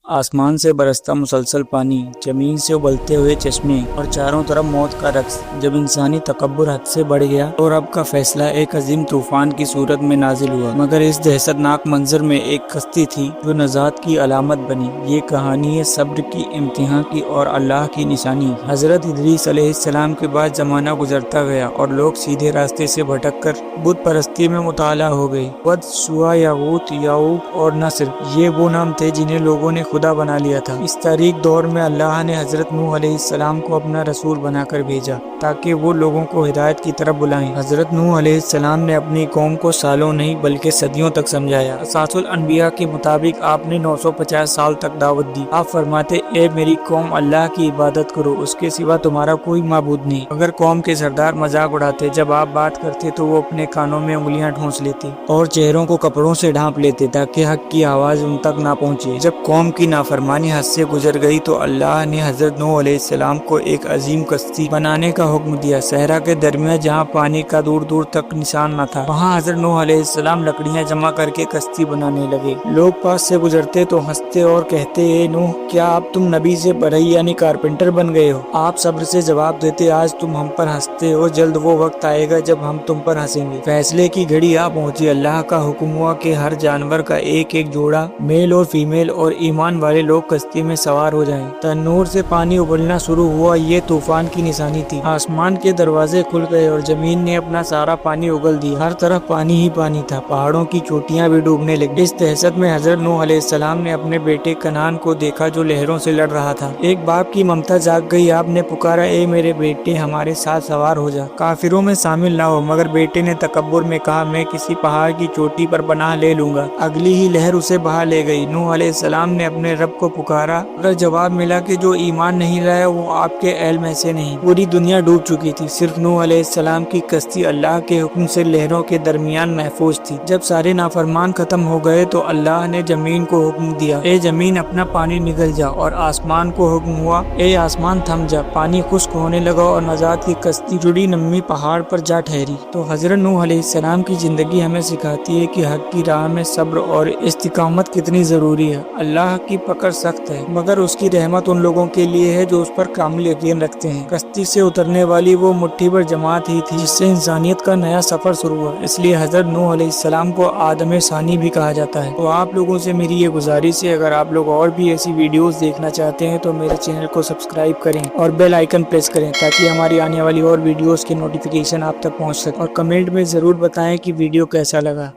आसमान से बरसता मुसलसल पानी, जमीन से उबलते हुए चश्मे और चारों तरफ मौत का रक्स। जब इंसानी तकब्बुर हद से बढ़ गया तो रब का फैसला एक अजीम तूफान की सूरत में नाजिल हुआ। मगर इस दहशतनाक मंजर में एक कश्ती थी जो नजात की अलामत बनी। ये कहानी है सब्र की, इम्तिहान की और अल्लाह की निशानी। हजरत इदरीस अलैहिस्सलाम के बाद जमाना गुजरता गया और लोग सीधे रास्ते से भटक कर बुत परस्ती में मुताला हो गए। वद, सुआ, यागूत, याऊक और नस्र, ये वो नाम थे जिन्हें लोगों ने खुदा बना लिया था। इस तारीख दौर में अल्लाह ने हजरत नूह अलैहिस्सलाम को अपना रसूल बनाकर भेजा ताकि वो लोगों को हिदायत की तरफ बुलाएं। हजरत नूह अलैहिस्सलाम ने अपनी कौम को सालों नहीं बल्कि सदियों तक समझाया। असासुल अनबिया के मुताबिक आपने 950 साल तक दावत दी। आप फरमाते, ए मेरी कौम, अल्लाह की इबादत करो, उसके सिवा तुम्हारा कोई माबूद नहीं। अगर कौम के सरदार मजाक उड़ाते, जब आप बात करते तो वो अपने कानों में उंगलियां ठूंस लेते और चेहरों को कपड़ों से ढांप लेते ताकि हक की आवाज उन तक ना पहुंचे। जब कौम की नाफरमानी हद से गुजर गई तो अल्लाह ने हजरत नूह अलैहिस्सलाम को एक अजीम कश्ती बनाने का हुक्म दिया। सहरा के दरमियान जहाँ पानी का दूर दूर तक निशान न था, वहाँ हजरत नूह अलैहिस्सलाम लकड़ियाँ जमा करके कश्ती बनाने लगे। लोग पास से गुजरते तो हंसते और कहते, ए नूह, क्या आप तुम नबी से बढ़ई यानी कारपेंटर बन गए हो? आप सब्र से जवाब देते, आज तुम हम पर हंसते हो, जल्द वो वक्त आएगा जब हम तुम पर हंसेंगे। फैसले की घड़ी आ पहुंची। अल्लाह का हुक्म हुआ कि हर जानवर का एक एक जोड़ा, मेल और फीमेल और ईमान वाले लोग कश्ती में सवार हो जाएं। तन्नूर से पानी उबलना शुरू हुआ। ये तूफान की निशानी थी। आसमान के दरवाजे खुल गए और जमीन ने अपना सारा पानी उगल दिया। हर तरफ पानी ही पानी था। पहाड़ों की चोटियां भी डूबने लगी। इस दहशत में हजरत नूह अलैहिस्सलाम ने अपने बेटे कनान को देखा जो लहरों से लड़ रहा था। एक बाप की ममता जाग गई। आपने पुकारा, ए मेरे बेटे, हमारे साथ सवार हो जा, काफिरों में शामिल ना हो। मगर बेटे ने तकब्बुर में कहा, मैं किसी पहाड़ की चोटी पर पनाह ले लूंगा। अगली ही लहर उसे बहा ले गई। नूह अलैहिस्सलाम ने अपने रब को पुकारा, मगर जवाब मिला कि जो ईमान नहीं लाया वो आपके एल में से नहीं। पूरी दुनिया डूब चुकी थी। सिर्फ नूह अलैहिस्सलाम की कश्ती अल्लाह के हुक्म से लहरों के दरमियान महफूज थी। जब सारे नाफरमान खत्म हो गए तो अल्लाह ने जमीन को हुक्म दिया, ए जमीन, अपना पानी निगल जा। और आसमान को हुक्म हुआ, ए आसमान, थम जा। पानी खुश्क होने लगा और नजात की कश्ती जुड़ी नम्मी पहाड़ पर जा ठहरी। तो हजरत नूह अलैहिस्सलाम की जिंदगी हमें सिखाती है कि हक की राह में सब्र और इस्तिकामत कितनी जरूरी है। अल्लाह की पकड़ सख्त है मगर उसकी रहमत उन लोगों के लिए है जो उस पर कामिल यकीन रखते हैं। कश्ती से उतरने वाली वो मुट्ठी भर जमात ही थी जिससे इंसानियत का नया सफर शुरू हुआ। इसलिए हजरत नूह अलैहिस्सलाम को आदम सानी भी कहा जाता है। तो आप लोगों से मेरी ये गुजारिश है, अगर आप लोग और भी ऐसी वीडियोस देखना चाहते हैं तो मेरे चैनल को सब्सक्राइब करें और बेल आइकन प्रेस करें ताकि हमारी आने वाली और वीडियोस के नोटिफिकेशन आप तक पहुंच सके। और कमेंट में जरूर बताएं कि वीडियो कैसा लगा।